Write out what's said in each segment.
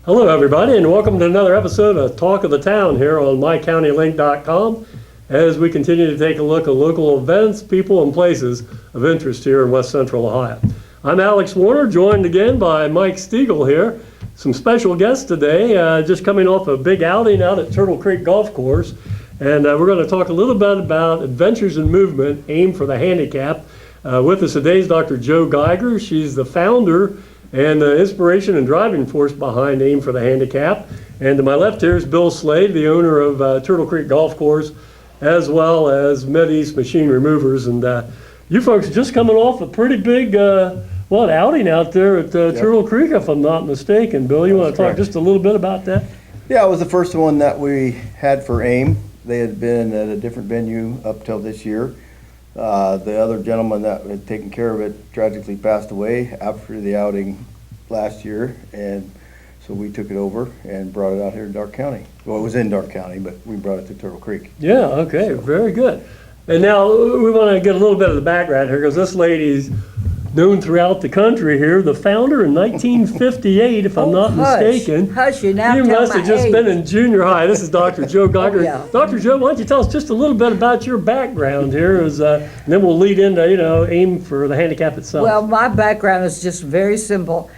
Hello, everybody, and welcome to another episode of Talk of the Town here on mycountylink.com as we continue to take a look at local events, people, and places of interest here in West Central Ohio. I'm Alex Warner, joined again by Mike Stegall here. Some special guests today, just coming off a big outing out at Turtle Creek Golf Course. And we're going to talk a little bit about Adventures in Movement, aimed for the handicapped. With us today is Dr. Jo Geiger. She's the founder and the inspiration and driving force behind Aim for the Handicapped. And to my left here is Bill Slade, the owner of Turtle Creek Golf Course, as well as Mid-East Machine Removers. And you folks are just coming off a pretty big outing out there at Turtle Creek, if I'm not mistaken. Bill, you want to talk just a little bit about that? Yeah, it was the first one that we had for AIM. They had been at a different venue up till this year. The other gentleman that had taken care of it tragically passed away after the outing last year, and so we took it over and brought it out here in Darke County. Well, it was in Darke County, but we brought it to Turtle Creek. Yeah, okay, very good. And now we want to get a little bit of the background here, because this lady's known throughout the country here, the founder in 1958, if I'm not mistaken. Hush, you now You tell must my have just age. been in junior high. This is Dr. Jo Geiger. yeah. Dr. Jo, why don't you tell us just a little bit about your background here, and then we'll lead into, Aim for the Handicap itself. Well, my background is just very simple.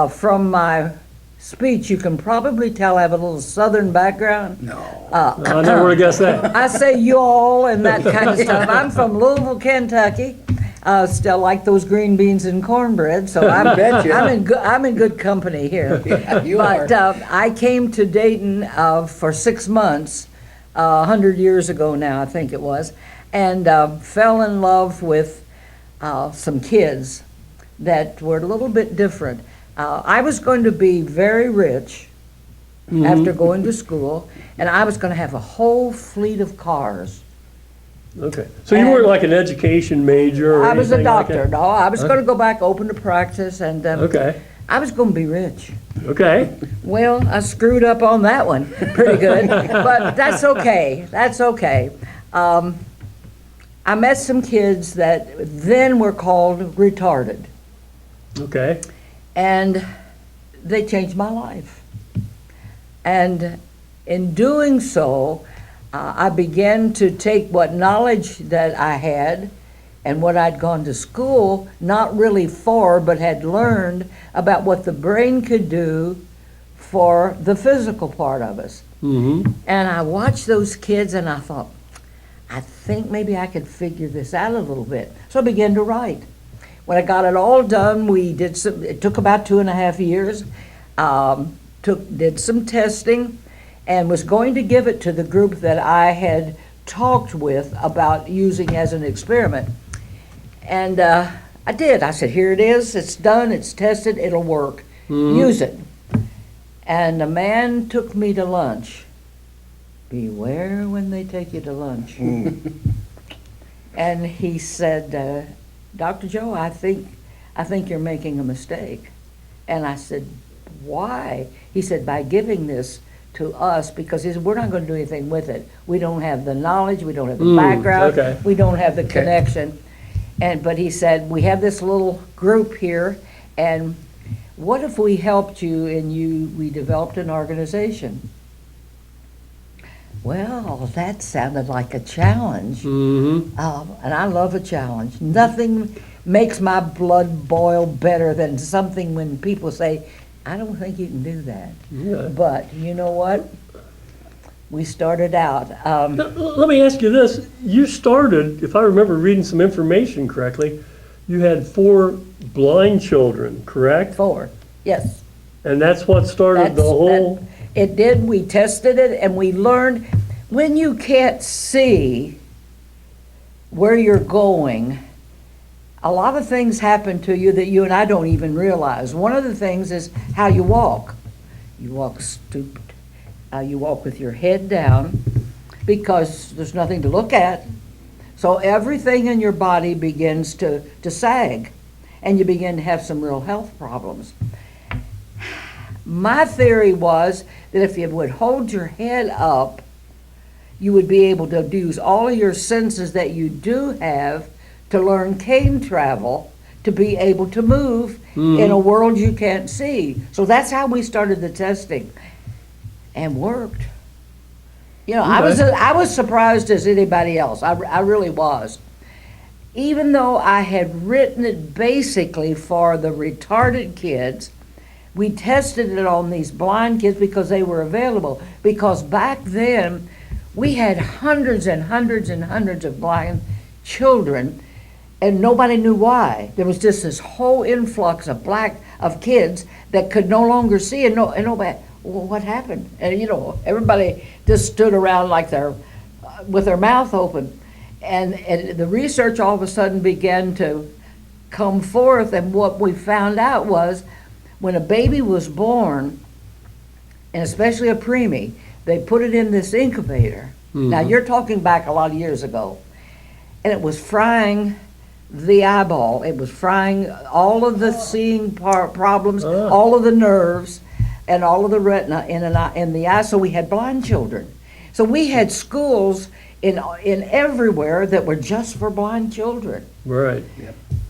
From my speech, you can probably tell I have a little southern background. No. I never would have guessed that. I say y'all and that kind of stuff. I'm from Louisville, Kentucky. Still like those green beans and cornbread, so I'm in good company here. Yeah, you But are. I came to Dayton for 6 months, 100 years ago now, I think it was, and fell in love with some kids that were a little bit different. I was going to be very rich after going to school, and I was going to have a whole fleet of cars. Okay. So you weren't like an education major or I was a anything like doctor. that? No, I was going to go back open to practice, and Okay. I was going to be rich. Okay. Well, I screwed up on that one pretty good, but that's okay. That's okay. I met some kids that then were called retarded, Okay. and they changed my life. And in doing so, I began to take what knowledge that I had and what I'd gone to school, not really for, but had learned about what the brain could do for the physical part of us. Mm-hmm. And I watched those kids and I thought, I think maybe I could figure this out a little bit. So I began to write. When I got it all done, it took about 2.5 years, did some testing, and was going to give it to the group that I had talked with about using as an experiment. And I did. I said, here it is, it's done, it's tested, it'll work. Use it. And a man took me to lunch. Beware when they take you to lunch. And he said, Dr. Jo, I think you're making a mistake. And I said, why? He said, by giving this to us, because he said, we're not going to do anything with it. We don't have the knowledge, we don't have the background, okay. we don't have the connection. But he said, we have this little group here, and what if we helped you and we developed an organization? Well, that sounded like a challenge. Mm-hmm. And I love a challenge. Nothing makes my blood boil better than something when people say, I don't think you can do that. Yeah. But you know what? We started out. Let me ask you this. You started, if I remember reading some information correctly, you had 4 blind children, correct? 4, yes. And that's what started the whole... It did. We tested it, and we learned when you can't see where you're going, a lot of things happen to you that you and I don't even realize. One of the things is how you walk. You walk stooped. You walk with your head down because there's nothing to look at. So everything in your body begins to sag, and you begin to have some real health problems. My theory was that if you would hold your head up, you would be able to use all of your senses that you do have to learn cane travel to be able to move in a world you can't see. So that's how we started the testing, and worked. You know, I was surprised as anybody else. I really was. Even though I had written it basically for the retarded kids, we tested it on these blind kids because they were available. Because back then, we had hundreds and hundreds and hundreds of blind children, and nobody knew why. There was just this whole influx of kids that could no longer see, and nobody, well, what happened? And you know, everybody just stood around like with their mouth open. And the research all of a sudden began to come forth, and what we found out was when a baby was born, and especially a preemie, they put it in this incubator. Now you're talking back a lot of years ago, and it was frying the eyeball. It was frying all of the seeing problems, all of the nerves, and all of the retina in the eye. So we had blind children. So we had schools in everywhere that were just for blind children. Right.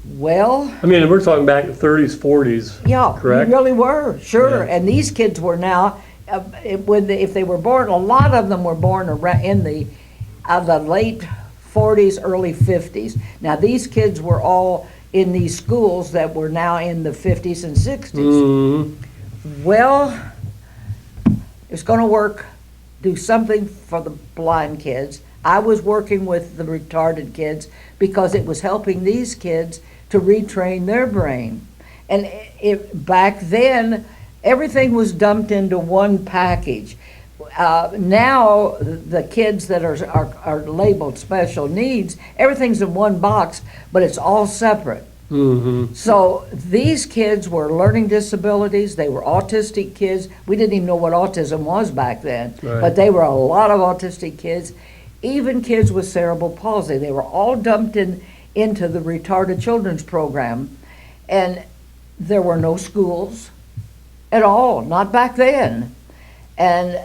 Well, I mean, we're talking back in the 30s, 40s. yeah, correct? we really were, sure. Yeah. And these kids were now, if they were born, a lot of them were born in the late 40s, early 50s. Now these kids were all in these schools that were now in the 50s and 60s. Well, it's going to work, do something for the blind kids. I was working with the retarded kids because it was helping these kids to retrain their brain. And back then, everything was dumped into one package. Now, the kids that are labeled special needs, everything's in one box, but it's all separate. So these kids were learning disabilities. They were autistic kids. We didn't even know what autism was back then, but they were a lot of autistic kids, even kids with cerebral palsy. They were all dumped into the retarded children's program, and there were no schools at all, not back then. And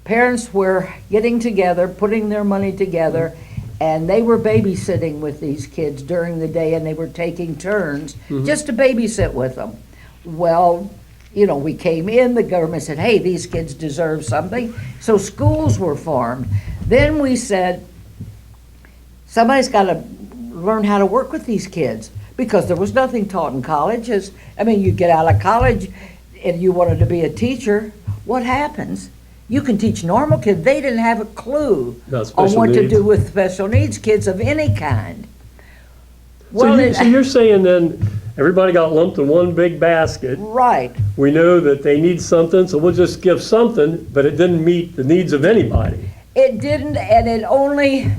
parents were getting together, putting their money together, and they were babysitting with these kids during the day, and they were taking turns just to babysit with them. Well, you know, we came in, the government said, hey, these kids deserve something. So schools were formed. Then we said, somebody's got to learn how to work with these kids, because there was nothing taught in colleges. I mean, you get out of college and you wanted to be a teacher, what happens? You can teach normal kids. They didn't have a clue on what to do with special needs kids of any kind. So you're saying then everybody got lumped in one big basket. Right. We know that they need something, so we'll just give something, but it didn't meet the needs of anybody. It didn't, and it only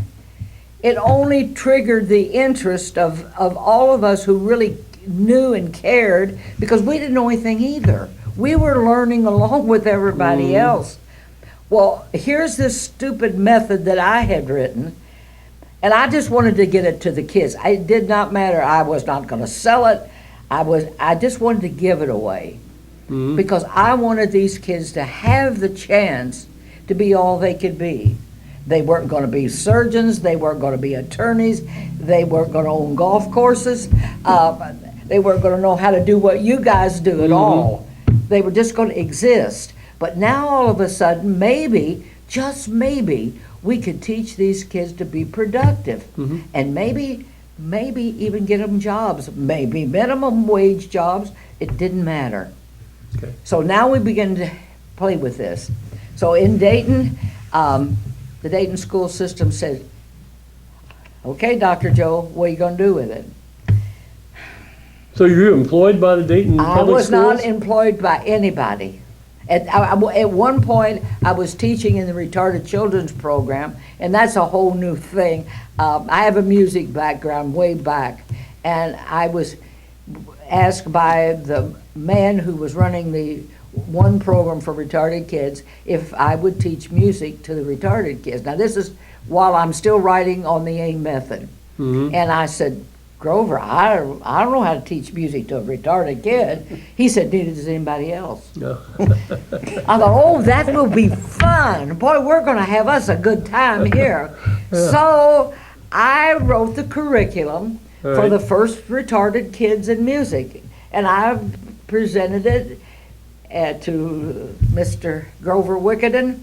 triggered the interest of all of us who really knew and cared, because we didn't know anything either. We were learning along with everybody else. Well, here's this stupid method that I had written, and I just wanted to get it to the kids. It did not matter. I was not going to sell it. I just wanted to give it away, because I wanted these kids to have the chance to be all they could be. They weren't going to be surgeons. They weren't going to be attorneys. They weren't going to own golf courses. They weren't going to know how to do what you guys do at all. They were just going to exist. But now all of a sudden, maybe, just maybe, we could teach these kids to be productive, and maybe even get them jobs, maybe minimum wage jobs. It didn't matter. Okay. So now we begin to play with this. So in Dayton, the Dayton school system said, okay, Dr. Joe, what are you going to do with it? So you're employed by the Dayton I Public was Schools? not employed by anybody. At one point, I was teaching in the retarded children's program, and that's a whole new thing. I have a music background way back, and I was asked by the man who was running the one program for retarded kids if I would teach music to the retarded kids. Now this is while I'm still writing on the AIM method. And I said, Grover, I don't know how to teach music to a retarded kid. He said, neither does anybody else. No. I thought, oh, that will be fun. Boy, we're going to have us a good time here. So I wrote the curriculum All for right. the first retarded kids in music. And I presented it to Mr. Grover Wickeden.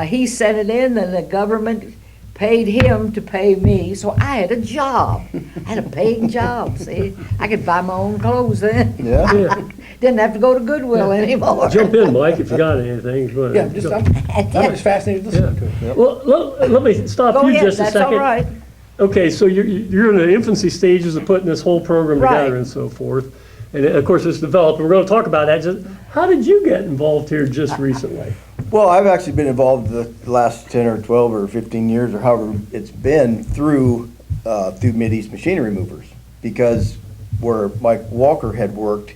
He sent it in, and the government paid him to pay me, so I had a job. I had a paying job, see? I could buy my own clothes then. Yeah. Yeah. Didn't have to go to Goodwill anymore. Jump in, Mike, if you got anything. But, Yeah, just, I'm just fascinated listening to it. Well, let me stop Go you ahead, just a that's second. all right. Okay, so you're in the infancy stages of putting this whole program together Right. and so forth. And of course, it's developed, and we're going to talk about that. Just how did you get involved here just recently? Well, I've actually been involved the last 10 or 12 or 15 years, or however it's been, through Mideast Machinery Movers. Because where Mike Walker had worked,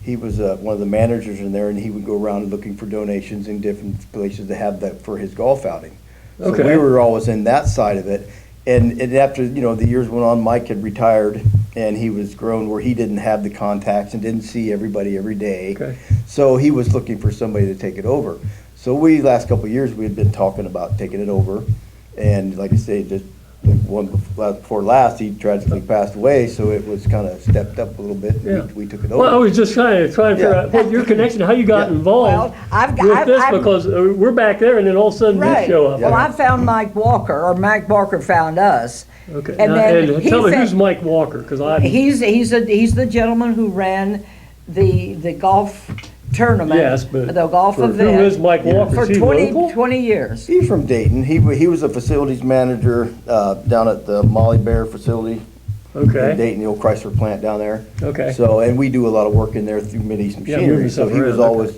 he was one of the managers in there, and he would go around looking for donations in different places to have that for his golf outing. So Okay. we were always in that side of it. And after, the years went on, Mike had retired, and he was grown where he didn't have the contacts and didn't see everybody every day. Okay. So he was looking for somebody to take it over. So last couple of years, we had been talking about taking it over. And like I say, just the one before last, he tragically passed away, so it was kind of stepped up a little bit. Yeah. We took it over. Well, I was just trying to figure Yeah. out what your connection, how you got Yeah. involved Well, I've- with I've- this, I've- because we're back there, and then all of a sudden you Right. show up. Well, I found Mike Walker, or Mike Walker found us. Okay, And now, then and he tell me, found- who's Mike Walker? Because I, He's the gentleman who ran the golf tournament. Yes, but the golf who event. is Mike Walker? For Is he 20, local? 20 years. He's from Dayton. He was a facilities manager down at the Molly Bear facility in okay, Dayton, the old Chrysler plant down there. okay. So, and we do a lot of work in there through Mideast Yeah, Machinery. moving So stuff he was around, always,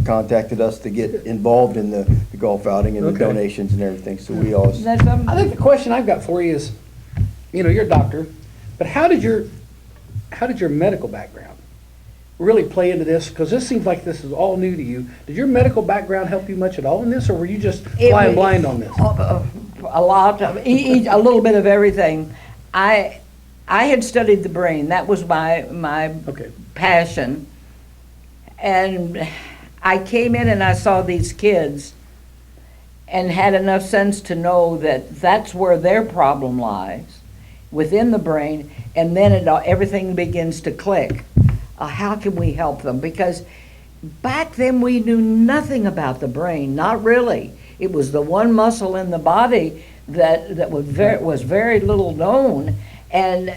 contacted us to get involved in the golf outing and the Okay. donations and everything. So we always, That's, I think the question I've got for you is, you're a doctor, but how did your medical background really play into this? Because this seems like this is all new to you. Did your medical background help you much at all in this, or were you just It flying was- blind on this? a lot, a little bit of everything. I had studied the brain. That was my Okay. passion. And I came in and I saw these kids and had enough sense to know that that's where their problem lies, within the brain, and then everything begins to click. How can we help them? Because back then we knew nothing about the brain, not really. It was the one muscle in the body that was very little known, and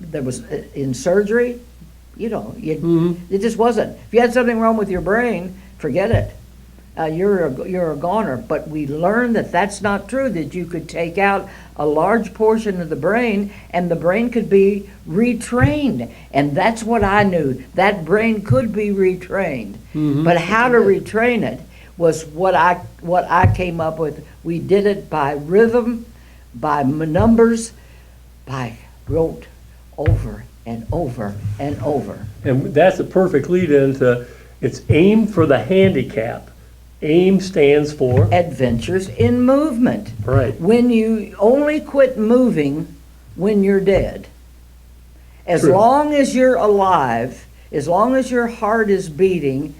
there was in surgery, it just wasn't. If you had something wrong with your brain, forget it. You're a goner. But we learned that that's not true, that you could take out a large portion of the brain and the brain could be retrained. And that's what I knew. That brain could be retrained. But how to retrain it was what I came up with. We did it by rhythm, by numbers, by wrote over and over and over. And that's a perfect lead into, it's AIM for the handicap. AIM stands for, Adventures in movement. right, When you only quit moving when you're dead. As True. long as you're alive, as long as your heart is beating,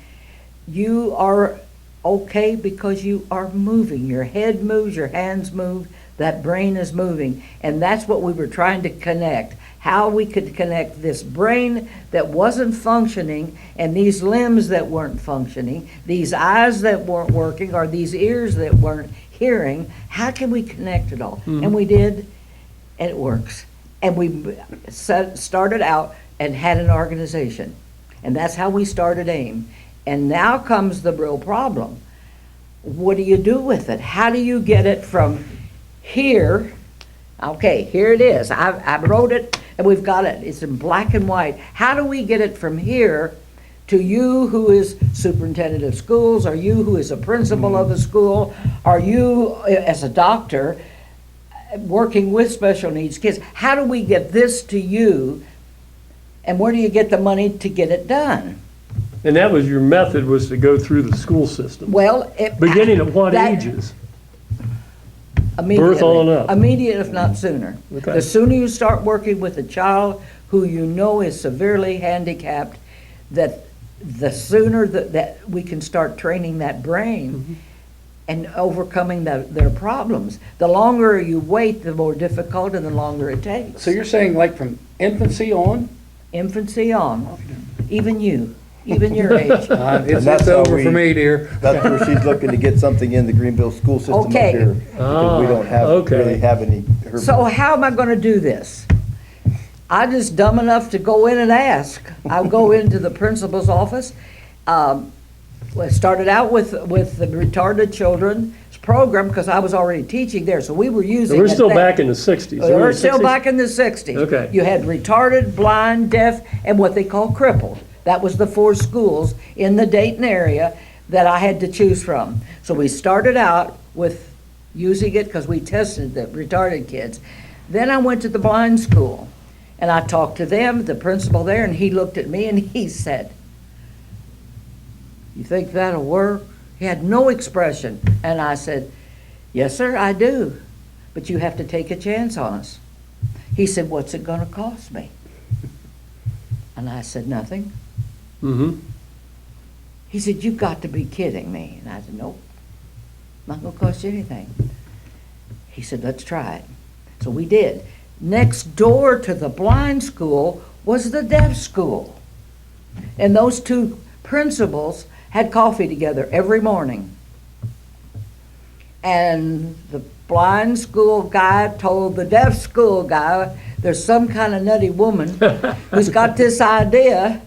you are okay because you are moving. Your head moves, your hands move, that brain is moving. And that's what we were trying to connect. How we could connect this brain that wasn't functioning and these limbs that weren't functioning, these eyes that weren't working, or these ears that weren't hearing. How can we connect it all? And we did, and it works. And we started out and had an organization. And that's how we started AIM. And now comes the real problem. What do you do with it? How do you get it from here? Okay, here it is. I wrote it, and we've got it. It's in black and white. How do we get it from here to you who is superintendent of schools, or you who is a principal of a school, or you as a doctor working with special needs kids? How do we get this to you, and where do you get the money to get it done? and that was your method, was to go through the school system. Well, Beginning at what that- ages? Immediately. Birth on up. Immediate, if not sooner. Okay. The sooner you start working with a child who you know is severely handicapped, that the sooner that we can start training that brain and overcoming their problems. The longer you wait, the more difficult and the longer it takes. So you're saying like from Infancy on? Infancy on, even you, even your age. It's that's how over for we- me, dear. That's where she's looking to get something in the Greenville school system up Okay. here. Because we don't okay. really have any. So how am I gonna do this? I'm just dumb enough to go in and ask. I'll go into the principal's office. We started out with the retarded children's program, because I was already teaching there, so we were using So we're it still then. back in the 60s. We're still back in the 60s. Okay. You had retarded, blind, deaf, and what they call crippled. That was the 4 schools in the Dayton area that I had to choose from. So we started out with using it because we tested the retarded kids. Then I went to the blind school, and I talked to them, the principal there, and he looked at me and he said, "You think that'll work?" He had no expression. And I said, "Yes, sir, I do. But you have to take a chance on us." He said, "What's it gonna cost me?" And I said, "Nothing." Mm-hmm. He said, "You've got to be kidding me." And I said, "Nope, not gonna cost you anything." He said, "Let's try it." So we did. Next door to the blind school was the deaf school. And those 2 principals had coffee together every morning. And the blind school guy told the deaf school guy, "There's some kind of nutty woman who's got this idea,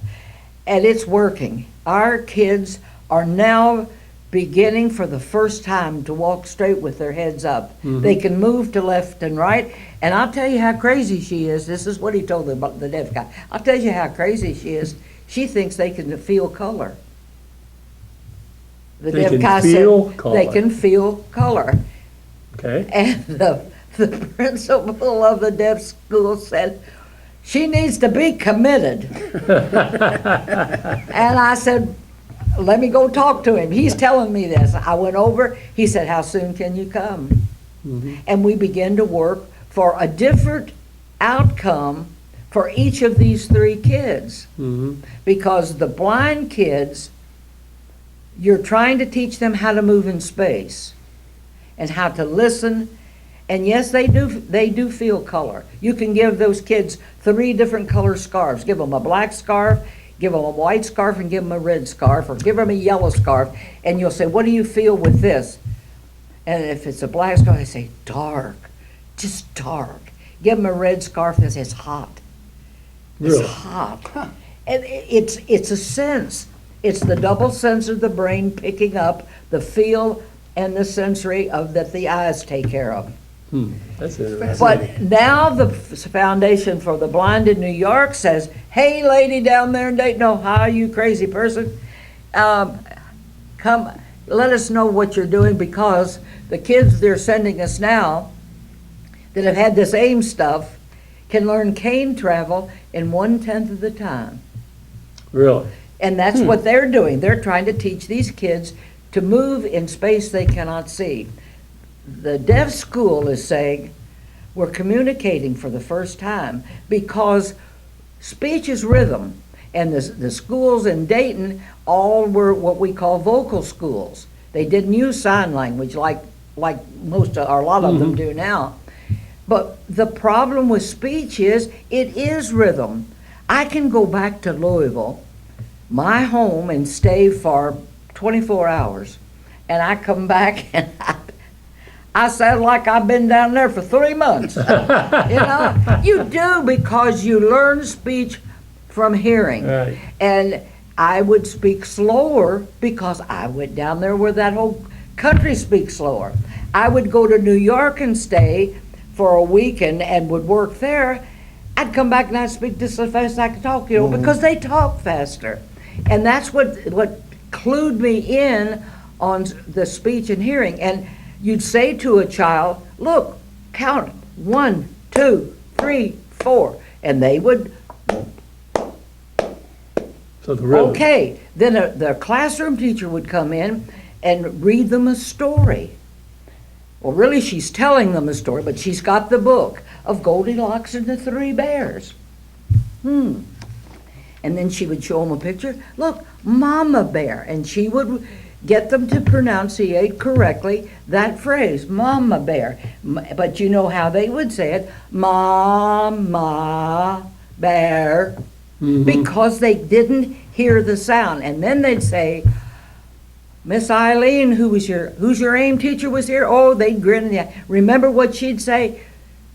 and it's working. Our kids are now beginning for the first time to walk straight with their heads up. They can move to left and right. And I'll tell you how crazy she is." This is what he told the deaf guy. "I'll tell you how crazy she is. She thinks they can feel color." The They deaf can guy feel said, color. "They can feel color." Okay. And the principal of the deaf school said, "She needs to be committed." And I said, "Let me go talk to him. He's telling me this." I went over, he said, "How soon can you come?" And we began to work for a different outcome for each of these 3 kids. Because the blind kids, you're trying to teach them how to move in space and how to listen. And yes, they do feel color. You can give those kids 3 different color scarves. Give them a black scarf, give them a white scarf, and give them a red scarf, or give them a yellow scarf. And you'll say, "What do you feel with this?" And if it's a black scarf, they say, "Dark, just dark." Give them a red scarf that says hot. It's Really? hot. And it's a sense. It's the double sense of the brain picking up the feel and the sensory of that the eyes take care of. That's interesting. But now the Foundation for the Blind in New York says, "Hey, lady down there in Dayton, Ohio, you crazy person, come, let us know what you're doing, because the kids they're sending us now that have had this AIM stuff can learn cane travel in 1/10 of the time." Really? And that's what they're doing. They're trying to teach these kids to move in space they cannot see. The deaf school is saying, we're communicating for the first time, because speech is rhythm. And the schools in Dayton all were what we call vocal schools. They didn't use sign language like most or a lot of them do now. But the problem with speech is it is rhythm. I can go back to Louisville, my home, and stay for 24 hours. And I come back and I sound like I've been down there for 3 months. You do, because you learn speech from hearing. Right. And I would speak slower because I went down there where that whole country speaks slower. I would go to New York and stay for a week and would work there. I'd come back and I'd speak just as fast as I could talk, because they talk faster. And that's what clued me in on the speech and hearing. And you'd say to a child, "Look, count 1, 2, 3, 4," and they would, So the rhythm. okay. Then the classroom teacher would come in and read them a story. Well, really, she's telling them a story, but she's got the book of Goldilocks and the 3 Bears. And then she would show them a picture. "Look, Mama Bear." And she would get them to pronunciate correctly that phrase, Mama Bear. But you know how they would say it, Mama bear, Mm-hmm. because they didn't hear the sound. And then they'd say, Miss Eileen, who's your AIM teacher was here? Oh, they'd grin and yeah. Remember what she'd say?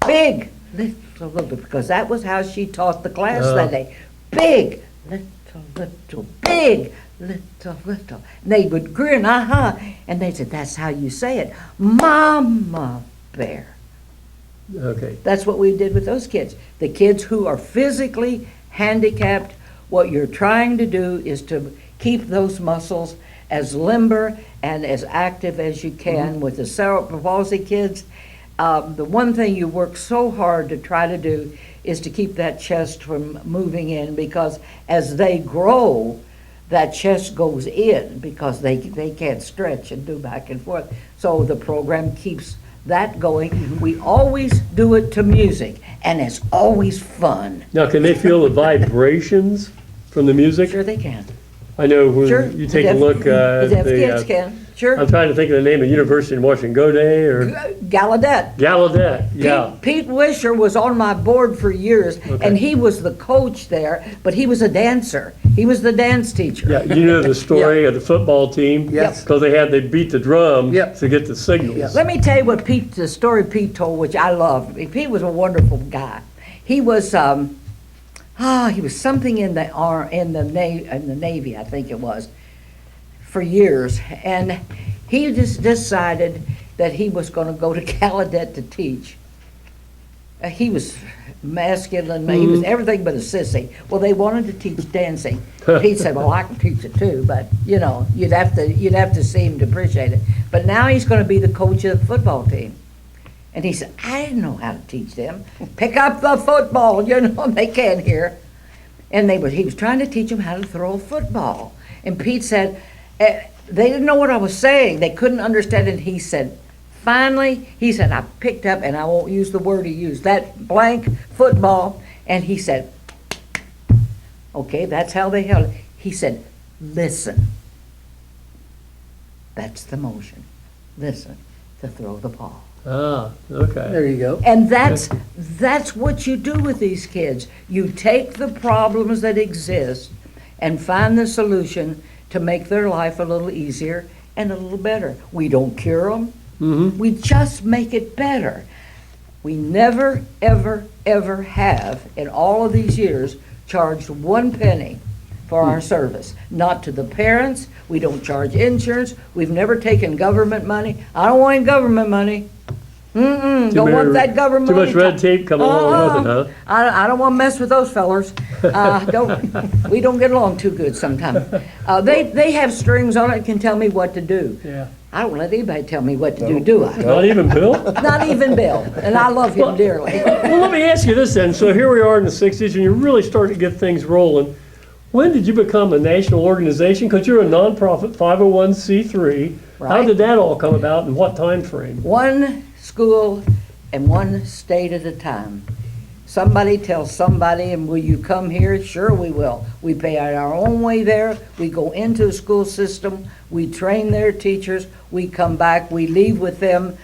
Big, little, because that was how she taught the class that day. Big, little, big, little. And they would grin, and they said, that's how you say it. Mama bear. Okay. That's what we did with those kids. The kids who are physically handicapped, what you're trying to do is to keep those muscles as limber and as active as you can. With the cerebral palsy kids, the one thing you work so hard to try to do is to keep that chest from moving in, because as they grow, that chest goes in because they can't stretch and do back and forth. So the program keeps that going. We always do it to music, and it's always fun. Now, can they feel the vibrations from the music? Sure they can. I know when Sure. you take a look The at deaf kids the, can. Sure. I'm trying to think of the name of University in Washington, Godet or Gallaudet. Gallaudet, yeah. Pete Wisher was on my board for years, Okay. and he was the coach there, but he was a dancer. He was the dance teacher. Yeah, you know the story of the football team? Yes. Because they beat the drum Yep. to get the signals. Yep. Let me tell you the story Pete told, which I loved. Pete was a wonderful guy. He was, he was something in the Navy, I think it was, for years, and he just decided that he was going to go to Gallaudet to teach. He was masculine, he was everything but a sissy. Well, they wanted to teach dancing. Pete said, well, I can teach it too, but you'd have to see him to appreciate it. But now he's going to be the coach of the football team. And he said, I didn't know how to teach them. Pick up the football, they can't hear. And he was trying to teach them how to throw a football. And Pete said, they didn't know what I was saying. They couldn't understand it. He said, finally, I picked up, and I won't use the word he used, that blank football. And he said, okay, that's how they held it. He said, listen. That's the motion. Listen to throw the ball. Ah, okay. There you go. And that's what you do with these kids. You take the problems that exist and find the solution to make their life a little easier and a little better. We don't cure them. Mm-hmm. We just make it better. We never, ever, ever have, in all of these years, charged 1 penny for our service. Not to the parents. We don't charge insurance. We've never taken government money. I don't want any government money. Don't want that government Too money. much red tape coming along with it, huh? I don't want to mess with those fellers. We don't get along too good sometimes. They have strings on it and can tell me what to do. Yeah. I don't let anybody tell me what to do I? Not even Bill? Not even Bill, and I love him dearly. Well, let me ask you this then. So here we are in the 60s, and you're really starting to get things rolling. When did you become a national organization? Because you're a nonprofit 501c3. How Right. did that all come about, and what time frame? One school and one state at a time. Somebody tells somebody, and will you come here? Sure we will. We pay our own way there. We go into the school system. We train their teachers. We come back. We leave with them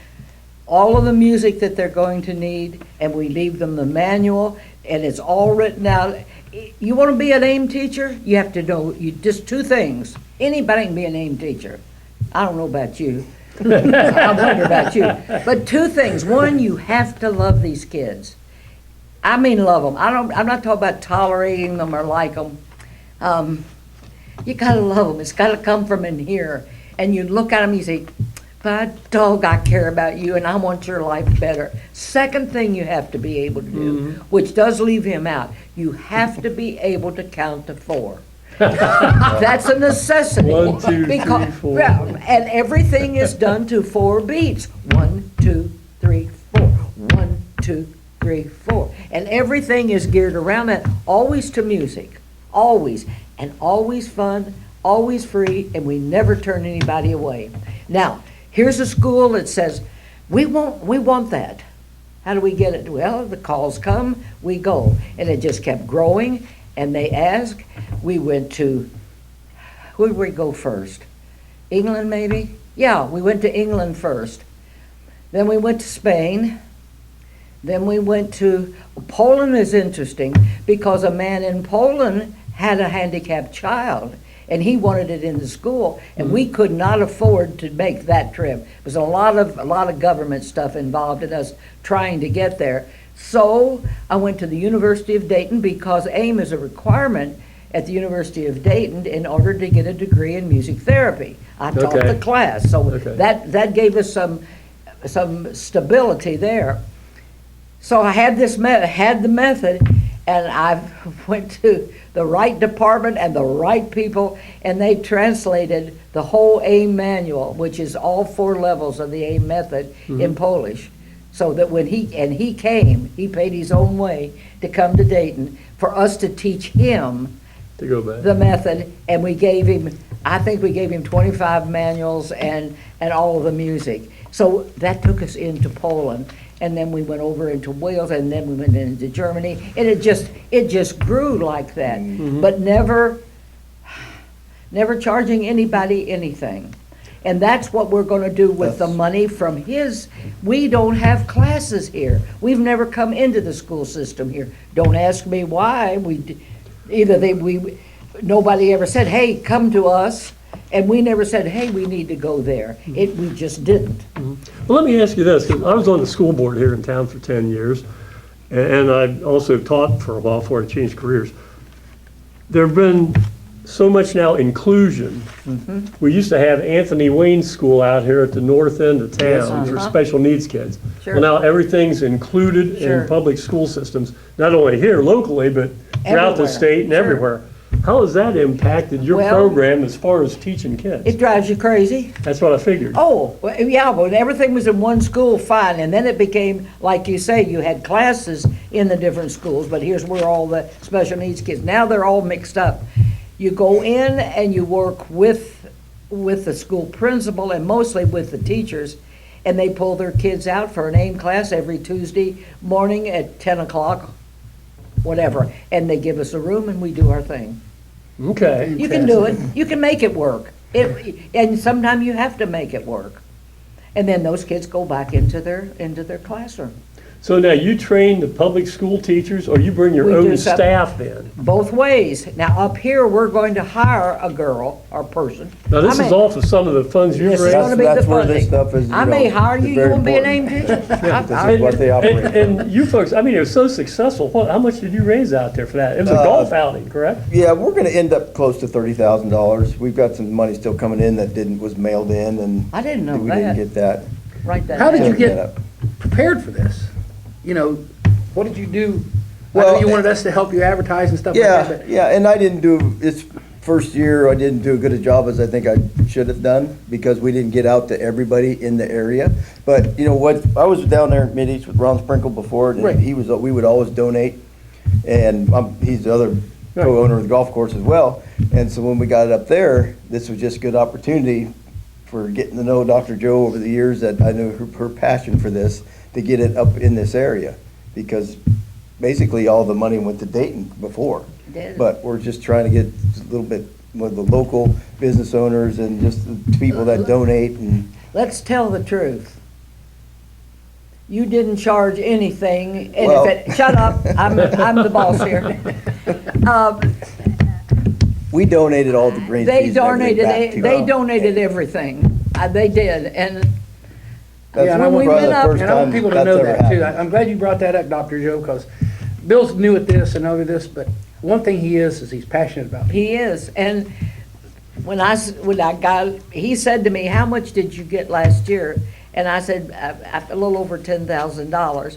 all of the music that they're going to need, and we leave them the manual, and it's all written out. You want to be an AIM teacher? You have to know just 2 things. Anybody can be an AIM teacher. I don't know about you. I wonder about you. But 2 things. One, you have to love these kids. I mean love them. I'm not talking about tolerating them or like them. You gotta love them. It's gotta come from in here. And you look at them, you say, by dog, I care about you and I want your life better. Second thing you have to be able to do, which does leave him out, you have to be able to count to 4. That's a necessity. 1, 2, 3, 4. Yeah, and everything is done to 4 beats. 1, 2, 3, 4. 1, 2, 3, 4. And everything is geared around that, always to music. Always. And always fun, always free, and we never turn anybody away. Now, here's a school that says, we want that. How do we get it? Well, the calls come, we go. And it just kept growing, and they asked. We went to, where did we go first? England, maybe? Yeah, we went to England first. Then we went to Spain. Then we went to, Poland is interesting because a man in Poland had a handicapped child and he wanted it in the school and we could not afford to make that trip. There was a lot of government stuff involved in us trying to get there. So I went to the University of Dayton because AIM is a requirement at the University of Dayton in order to get a degree in music therapy. I taught Okay. the class, so Okay. that gave us some stability there. So I had the method, and I went to the right department and the right people, and they translated the whole AIM manual, which is all 4 levels of the AIM method in Polish. So that when he came, he paid his own way to come to Dayton for us to teach him To go back. the method, and I think we gave him 25 manuals and all of the music. So that took us into Poland, and then we went over into Wales, and then we went into Germany, and it just grew like that. But never charging anybody anything. And that's what we're gonna do with the money from we don't have classes here. We've never come into the school system here. Don't ask me why. Nobody ever said, hey, come to us, and we never said, hey, we need to go there. We just didn't. Well, let me ask you this, 'cause I was on the school board here in town for 10 years, and I also taught for a while before I changed careers. There have been so much now inclusion. We used to have Anthony Wayne's school out here at the north end of town for special needs kids. Sure. Well, now everything's included Sure. in public school systems, not only here locally, but throughout the Everywhere. state and Sure. everywhere. How has that impacted your Well, program as far as teaching kids? It drives you crazy. That's what I figured. Oh, well, yeah, when everything was in one school, fine, and then it became, like you say, you had classes in the different schools, but here's where all the special needs kids, now they're all mixed up. You go in and you work with the school principal and mostly with the teachers, and they pull their kids out for an AIM class every Tuesday morning at 10 o'clock, whatever, and they give us a room and we do our thing. Okay. You can do it. You can make it work. And sometimes you have to make it work. And then those kids go back into their classroom. So now you train the public school teachers, or you bring your We do own some- staff in? Both ways. Now, up here, we're going to hire a girl or person. Now, this I is may- off of some of the funds you've This is raised? gonna be the That's where this funding. stuff is, I you may know, hire is you, you very won't be an important. AIM teacher. This is what they operate on. And you folks, I mean, it was so successful. How much did you raise out there for that? It was a golf outing, correct? Yeah, we're gonna end up close to $30,000. We've got some money still coming in that was mailed in, and I didn't know we didn't that. get that. Write that How did down. you get Set up. prepared for this? You know, what did you do? I know Well, you wanted us to help you advertise and stuff like Yeah, that, but yeah, and I didn't do, this first year, I didn't do as good a job as I think I should have done, because we didn't get out to everybody in the area. But, you know what, I was down there in Mid-East with Ron Sprinkle before, Right. and we would always donate, and he's the other co-owner of the golf course as well. And so when we got it up there, this was just a good opportunity for getting to know Dr. Joe over the years, that I knew her passion for this, to get it up in this area, because basically all the money went to Dayton before. Did. But we're just trying to get a little bit with the local business owners and just the people that donate, and Let's tell the truth. You didn't charge anything, and Well- shut up, I'm the boss here. we donated all the green They fees and everything donated, back to they them. donated everything. They did, and That's Yeah, and I when we probably went the up- first and I want time people to that's know ever that too. happened. I'm glad you brought that up, Dr. Joe, because Bill's new at this and over this, but one thing he is he's passionate about people. he is. And when I got, he said to me, how much did you get last year? And I said, a little over $10,000.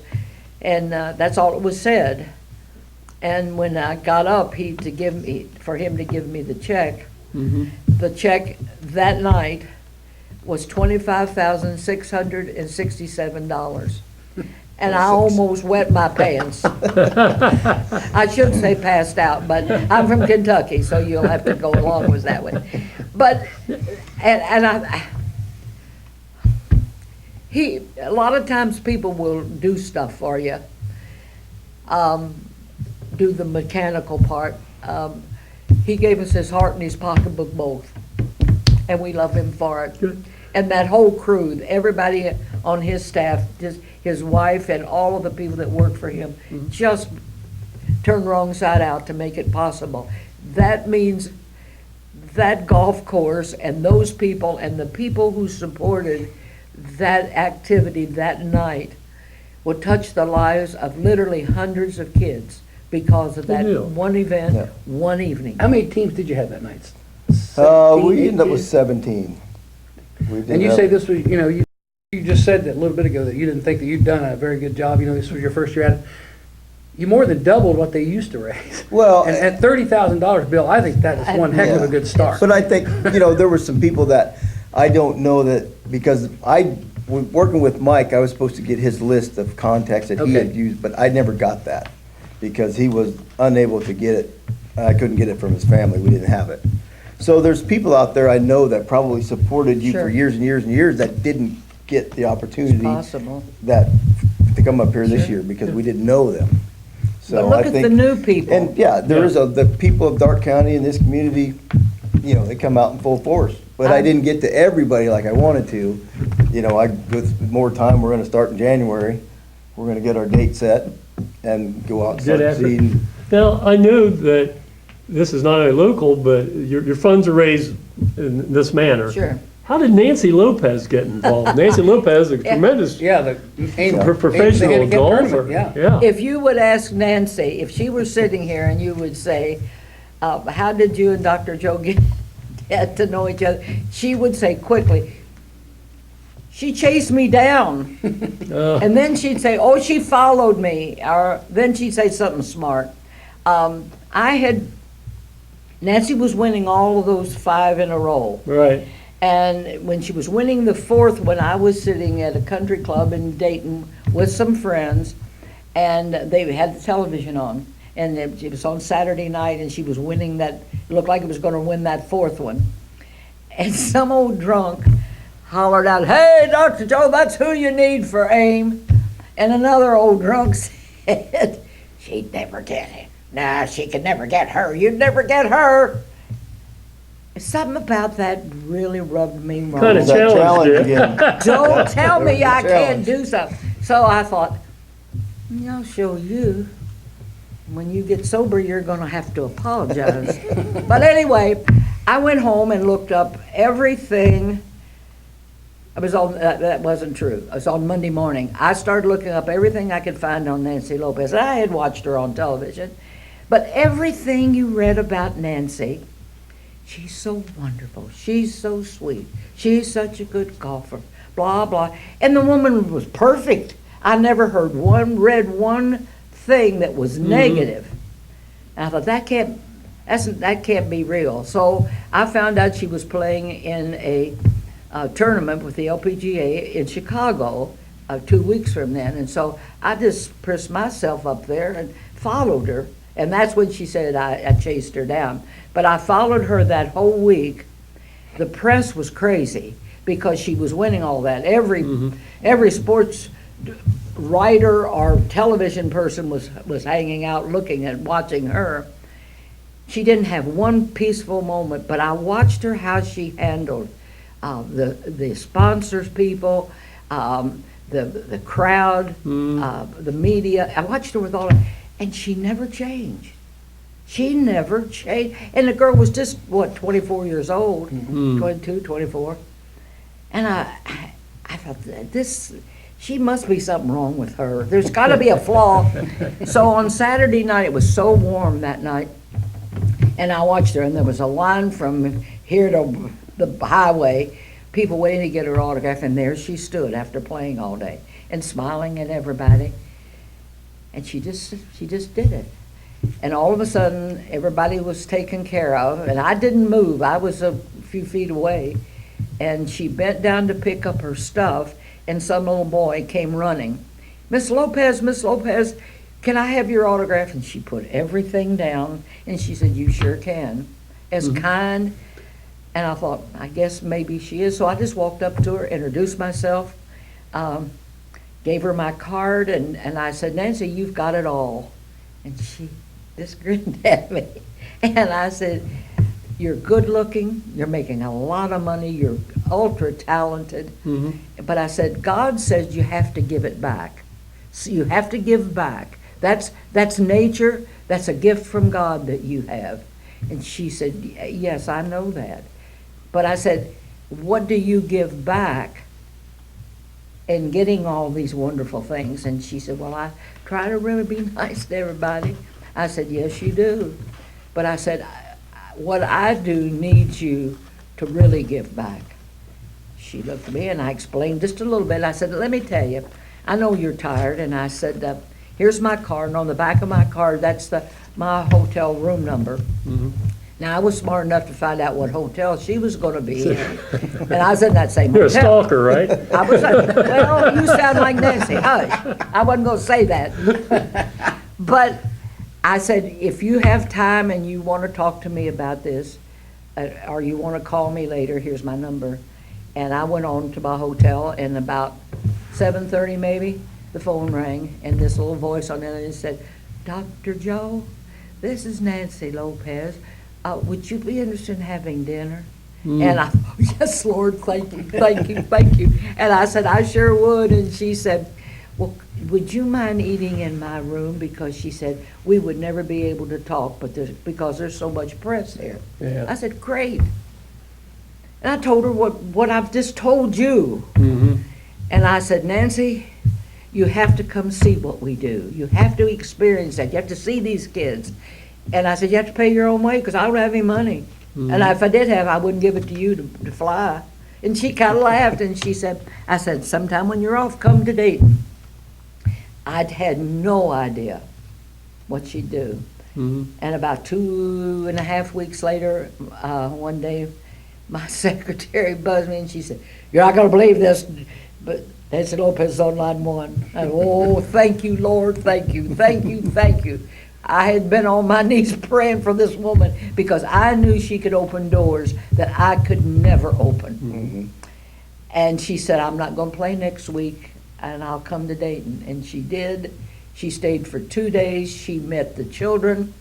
And that's all it was said. And when I got up, for him to give me the check, the check that night was $25,667. And I almost wet my pants. I shouldn't say passed out, but I'm from Kentucky, so you'll have to go along with that one. But, a lot of times people will do stuff for you, do the mechanical part. He gave us his heart and his pocketbook both, and we love him for it. Good. And that whole crew, everybody on his staff, just his wife and all of the people that work for him, just turned wrong side out to make it possible. That means that golf course and those people and the people who supported that activity that night will touch the lives of literally hundreds of kids because of that Good deal. one event, Yeah. one evening. How many teams did you have that night? We 17, ended up with 18? 17. We did And you have- say this was, you just said that a little bit ago that you didn't think that you'd done a very good job, this was your first year at it. You more than doubled what they used to raise. Well, And at $30,000, Bill, I think that is one heck of a Yeah. good start. But I think, there were some people that I don't know that, because working with Mike, I was supposed to get his list of contacts that he had Okay. used, but I never got that because he was unable to get it. I couldn't get it from his family. We didn't have it. So there's people out there I know that probably supported you Sure. for years and years and years that didn't get the It's opportunity possible. that, to come up here this Sure. year because we didn't know them. So But look I at the think- new people. And yeah, the people of Dark County in this community, they come out in full force. But I didn't get to everybody like I wanted to. With more time, we're gonna start in January. We're gonna get our date set and go out and Good start effort. seeding. Now, I know that this is not only local, but your funds are raised in this manner. Sure. How did Nancy Lopez get involved? Nancy Lopez, a tremendous Yeah, the aim, professional the handicap golfer. tournament, yeah. If you would ask Nancy, if she were sitting here and you would say, how did you and Dr. Joe get to know each other? She would say quickly, she chased me down. And then she'd say, oh, she followed me. Or then she'd say something smart. Nancy was winning all of those 5 in a row. Right. And when she was winning the 4th one, I was sitting at a country club in Dayton with some friends, and they had the television on. And it was on Saturday night, and she was winning that, it looked like it was gonna win that 4th one. And some old drunk hollered out, hey, Dr. Joe, that's who you need for AIM. And another old drunk said, she'd never get it. Nah, she could never get her. You'd never get her. Something about that really rubbed me wrong. Kinda Is that challenge challenge you. again? Don't tell me I Challenge. can't do something. So I thought, I'll show you. When you get sober, you're gonna have to apologize. But anyway, I went home and looked up everything. I was on, that wasn't true. I was on Monday morning. I started looking up everything I could find on Nancy Lopez. I had watched her on television. But everything you read about Nancy, she's so wonderful. She's so sweet. She's such a good golfer. Blah, blah. And the woman was perfect. I never read one thing that was negative. And I thought, that can't be real. So I found out she was playing in a tournament with the LPGA in Chicago 2 weeks from then. And so I just pressed myself up there and followed her. And that's when she said I chased her down. But I followed her that whole week. The press was crazy because she was winning all that. Every sports writer or television person was hanging out looking at watching her. She didn't have one peaceful moment, but I watched her how she handled the sponsors people, the crowd, the media. I watched her with all of, and she never changed. She never changed. And the girl was just, 24 years old, 22, 24. And I thought, she must be something wrong with her. There's got to be a flaw. So on Saturday night, it was so warm that night, and I watched her, and there was a line from here to the highway, people waiting to get her autograph, and there she stood after playing all day and smiling at everybody. And she just did it. And all of a sudden, everybody was taken care of, and I didn't move. I was a few feet away, and she bent down to pick up her stuff, and some little boy came running. Miss Lopez, can I have your autograph? And she put everything down, and she said, you sure can. As kind. And I thought, I guess maybe she is. So I just walked up to her, introduced myself, gave her my card, and I said, Nancy, you've got it all. And she just grinned at me. And I said, you're good looking, you're making a lot of money, you're ultra talented. But I said, God says you have to give it back. So you have to give back. That's nature. That's a gift from God that you have. And she said, yes, I know that. But I said, what do you give back in getting all these wonderful things? And she said, well, I try to really be nice to everybody. I said, yes, you do. But I said, what I do needs you to really give back. She looked at me and I explained just a little bit. I said, let me tell you, I know you're tired. And I said, here's my card. And on the back of my card, that's my hotel room number. Now, I was smart enough to find out what hotel she was going to be in. And I was in that same You're a hotel. stalker, right? I was like, well, you sound like Nancy. Hush. I wasn't going to say that. But I said, if you have time and you want to talk to me about this, or you want to call me later, here's my number. And I went on to my hotel, and about 7:30 maybe, the phone rang, and this little voice on the other end said, Dr. Joe, this is Nancy Lopez. Would you be interested in having dinner? And I thought, yes, Lord, thank you, thank you, thank you. And I said, I sure would. And she said, well, would you mind eating in my room? Because she said, we would never be able to talk because there's so much press there. Yeah. I said, great. And I told her what I've just told you. And I said, Nancy, you have to come see what we do. You have to experience that. You have to see these kids. And I said, you have to pay your own way because I don't have any money. And if I did have, I wouldn't give it to you to fly. And she kind of laughed and she said, I said, sometime when you're off, come to Dayton. I'd had no idea what she'd do. And about 2.5 weeks later, one day, my secretary buzzed me and she said, you're not going to believe this, but Nancy Lopez is on line 1. I said, oh, thank you, Lord, thank you, thank you, thank you. I had been on my knees praying for this woman because I knew she could open doors that I could never open. And she said, I'm not going to play next week, and I'll come to Dayton. And she did. She stayed for 2 days. She met the children.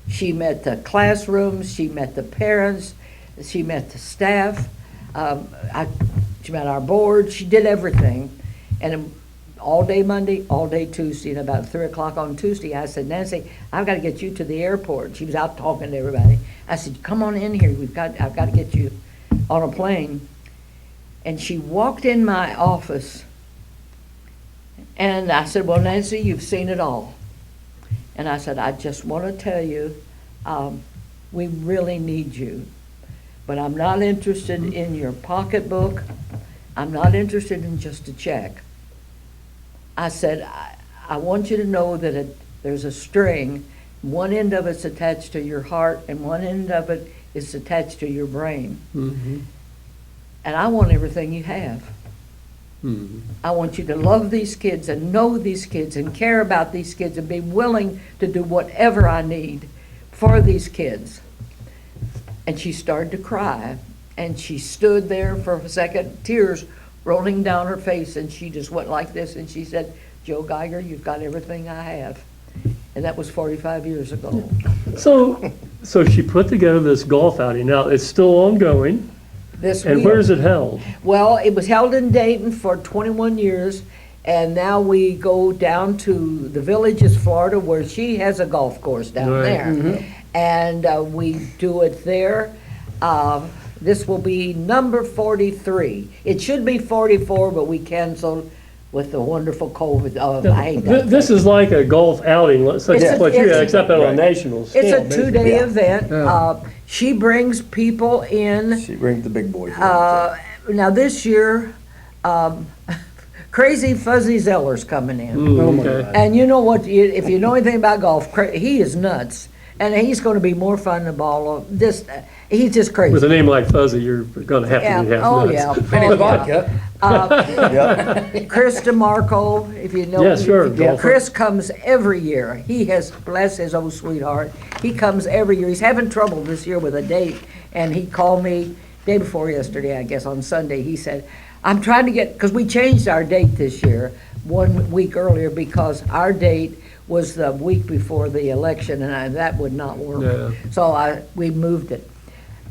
She met the classrooms. She met the parents. She met the staff. She met our board. She did everything. And all day Monday, all day Tuesday, and about 3 o'clock on Tuesday, I said, Nancy, I've got to get you to the airport. She was out talking to everybody. I said, come on in here. I've got to get you on a plane. And she walked in my office, and I said, well, Nancy, you've seen it all. And I said, I just want to tell you, we really need you. But I'm not interested in your pocketbook. I'm not interested in just a check. I said, I want you to know that there's a string. One end of it's attached to your heart, and one end of it is attached to your brain. And I want everything you have. I want you to love these kids and know these kids and care about these kids and be willing to do whatever I need for these kids. And she started to cry, and she stood there for a second, tears rolling down her face, and she just went like this, and she said, Joe Geiger, you've got everything I have. And that was 45 years ago. So she put together this golf outing. Now, it's still ongoing. And where is it held? Well, it was held in Dayton for 21 years, and now we go down to the Villages, Florida, where she has a golf course down there. And we do it there. This will be number 43. It should be 44, but we canceled with the wonderful COVID. I hate that. This is like a golf outing, such as what you had, except on a national scale. It's a 2-day event. She brings people in. She brings the big boys. Now this year, Crazy Fuzzy Zeller's coming in. Oh my God. And you know what, if you know anything about golf, he is nuts. And he's going to be more fun than ball. He's just crazy. With a name like Fuzzy, you're going to have to be half Oh, nuts. yeah. And his vodka. Chris DeMarco, if you know. Yeah, sure, golfer. Chris comes every year. He has, bless his old sweetheart, he comes every year. He's having trouble this year with a date, and he called me day before yesterday, I guess, on Sunday. He said, I'm trying to get, because we changed our date this year, 1 week earlier, because our date was the week before the election, and that would not work. Yeah. So we moved it.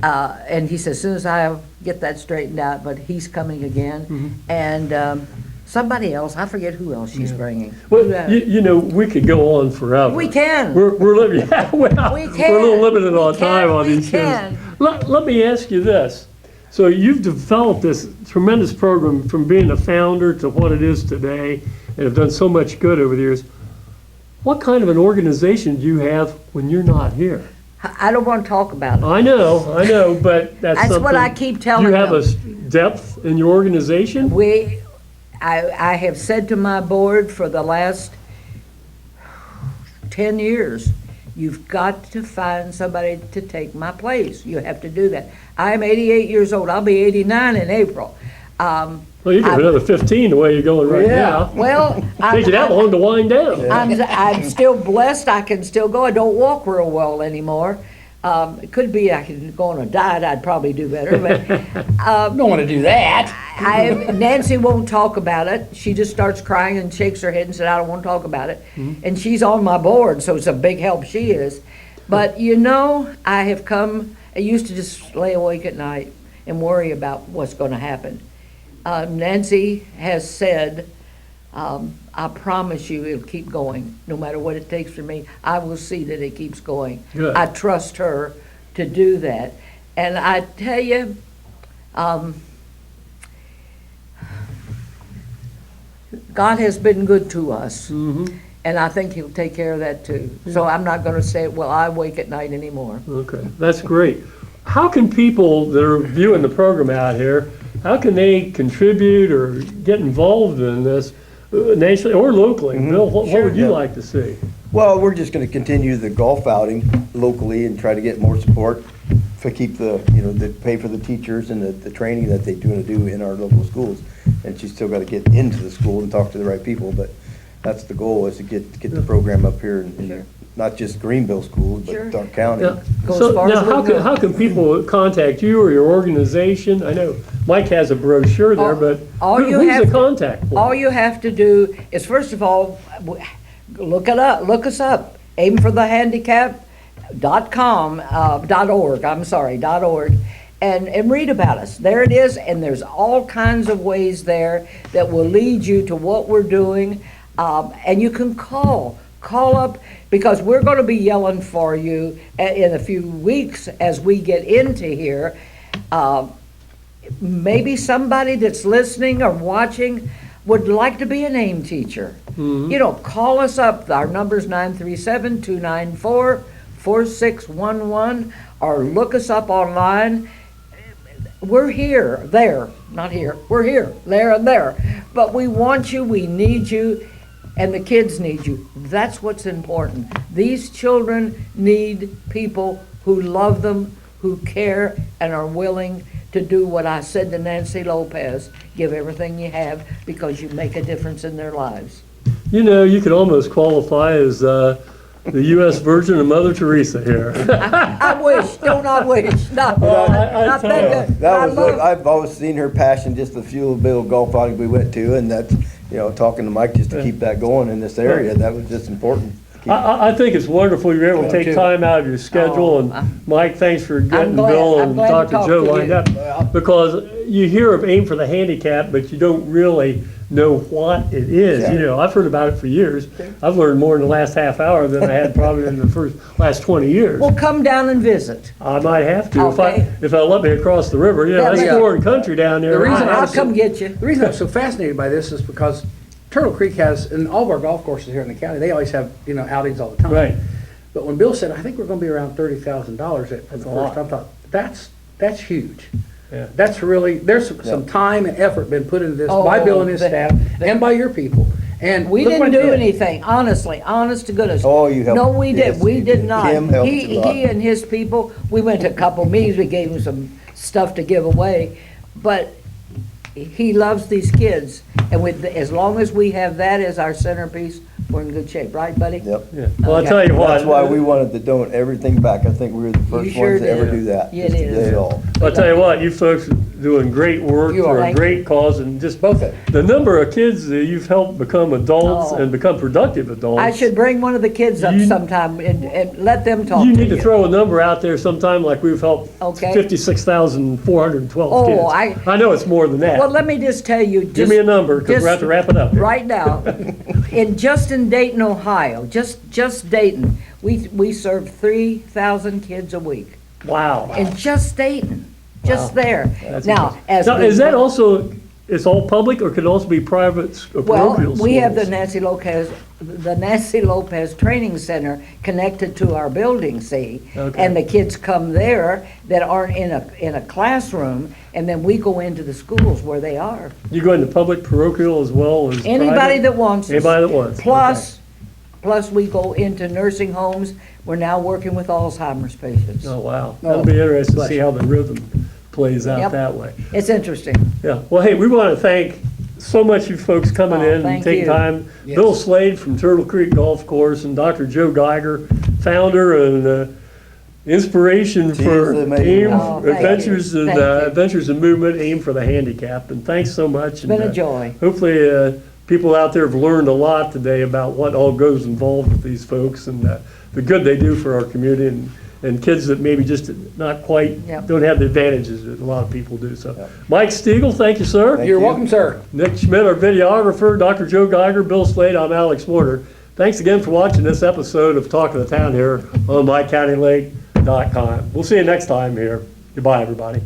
And he says, as soon as I get that straightened out, but he's coming again. And somebody else, I forget who else she's bringing. Well, you know, we could go on forever. We can. We're living, yeah, well, We we're a can. little limited We on can. time on We these can. shows. Let me ask you this. So you've developed this tremendous program from being a founder to what it is today, and have done so much good over the years. What kind of an organization do you have when you're not here? I don't want to talk about it. I know, but that's something. That's what I keep telling Do you have them. a depth in your organization? I have said to my board for the last 10 years, you've got to find somebody to take my place. You have to do that. I'm 88 years old. I'll be 89 in April. Well, you got another 15 the way you're going right now. Well, Take you that long to wind down. I'm still blessed. I can still go. I don't walk real well anymore. It could be I could go on a diet. I'd probably do better. But Don't want to do that. Nancy won't talk about it. She just starts crying and shakes her head and said, I don't want to talk about it. And she's on my board, so it's a big help she is. But you know, I have come, I used to just lay awake at night and worry about what's going to happen. Nancy has said, I promise you it'll keep going. No matter what it takes for me, I will see that it keeps going. Good. I trust her to do that. And I tell you, God has been good to us. And I think he'll take care of that too. So I'm not going to say, well, I wake at night anymore. Okay, that's great. How can people that are viewing the program out here, how can they contribute or get involved in this nationally or locally? Bill, what would you like to see? Well, we're just gonna continue the golf outing locally and try to get more support to keep pay for the teachers and the training that they're gonna do in our local schools. And she's still gotta get into the school and talk to the right people, but that's the goal, is to get the program up here in not just Greenville schools, Sure. but Dark County. Now, Go as so far as now we go. how can people contact you or your organization? I know Mike has a brochure there, but who's the contact for? All you have to do is, first of all, look us up, aimforthehandicap.org, and read about us. There it is, and there's all kinds of ways there that will lead you to what we're doing, and you can call up, because we're going to be yelling for you in a few weeks as we get into here. Maybe somebody that's listening or watching would like to be an AIM teacher. You know, call us up. Our number's 937-294-4611, or look us up online. We're here, there, not here. We're here, there, and there. But we want you, we need you, and the kids need you. That's what's important. These children need people who love them, who care, and are willing to do what I said to Nancy Lopez: give everything you have, because you make a difference in their lives. You know, you could almost qualify as the U.S. version of Mother Teresa here. I wish, don't I wish? No, not that good. That I was, love- I've always seen her passion, just the few little golf outings we went to, and that's, talking to Mike just to keep that going in this area, that was just important. I think it's wonderful you're able to take time out of your schedule, and Mike, thanks for getting glad- Bill I'm and glad to Dr. talk Joe to lined you. up. Because you hear of Aim for the Handicapped, but you don't really know what it is. Yeah. You know, I've heard about it for years. I've learned more in the last half hour than I had probably in the last 20 years. Well, come down and visit. I might have to Okay. if they'll let me across the river. Yeah, that's Yeah. foreign country down there. The reason I'll come get you. The reason I'm so fascinated by this is because Turtle Creek has, and all of our golf courses here in the county, they always have, outings all the time. Right. But when Bill said, I think we're gonna be around $30,000 for the That's a first lot. time, I thought, that's huge. Yeah. That's really, there's some time and effort been put into this by Oh, Bill and his staff, and by your people. And We look what didn't it do did. anything, honestly, honest to goodness. Oh, you helped. No, we did, Yes, we you did did. not. Kim helped He a lot. and his people, we went to a couple meetings, we gave him some stuff to give away, but he loves these kids, and as long as we have that as our centerpiece, we're in good shape, right, buddy? Yep. Yeah. Well, I'll tell you what. That's why we wanted to donate everything back. I think we were the first sure ones to ever did. do that. You just to did. do it all. I'll tell you what, you folks doing great work You for are. a great cause, and just Both of the number of kids that you've helped become adults Oh. and become productive adults. I should bring one of the kids up You- sometime and let them talk to You you. need to throw a number out there sometime, like we've helped Okay. 56,412 Oh, kids. I know it's more than that. Well, let me just tell you. Give me a number, because we have to wrap it up here. Right now, just in Dayton, Ohio, just Dayton, we serve 3,000 kids a week. Wow. In just Dayton, just there. That's Now, as Now, we- is that also, it's all public, or could it also be private Well, parochial schools? we have the Nancy Lopez Training Center connected to our building, see? Okay. And the kids come there that aren't in a classroom, and then we go into the schools where they are. You go into public parochial as well as Anybody private? that wants us. Anybody that wants. Plus we go into nursing homes. We're now working with Alzheimer's patients. Oh, wow. That'll be interesting to see how the rhythm plays out Yep. that way. It's interesting. Yeah. Well, hey, we want to thank so much you folks coming Oh, in and thank taking you. time. Yes. Bill Slade from Turtle Creek Golf Course and Dr. Joe Geiger, founder and inspiration for the amazing AIM one. Oh, thank Adventures you. and Thank you. Adventures in Movement, AIM for the Handicapped. And thanks so much. It's been a joy. Hopefully, people out there have learned a lot today about what all goes involved with these folks and the good they do for our community and kids that maybe just not quite, Yep. don't have the advantages that a lot of people do. So, Yep. Mike Stegall, thank you, sir. Thank You're you. welcome, sir. Nick Schmidt, our videographer, Dr. Joe Geiger, Bill Slade, I'm Alex Warner. Thanks again for watching this episode of Talk of the Town here on mycountylake.com. We'll see you next time here. Goodbye, everybody.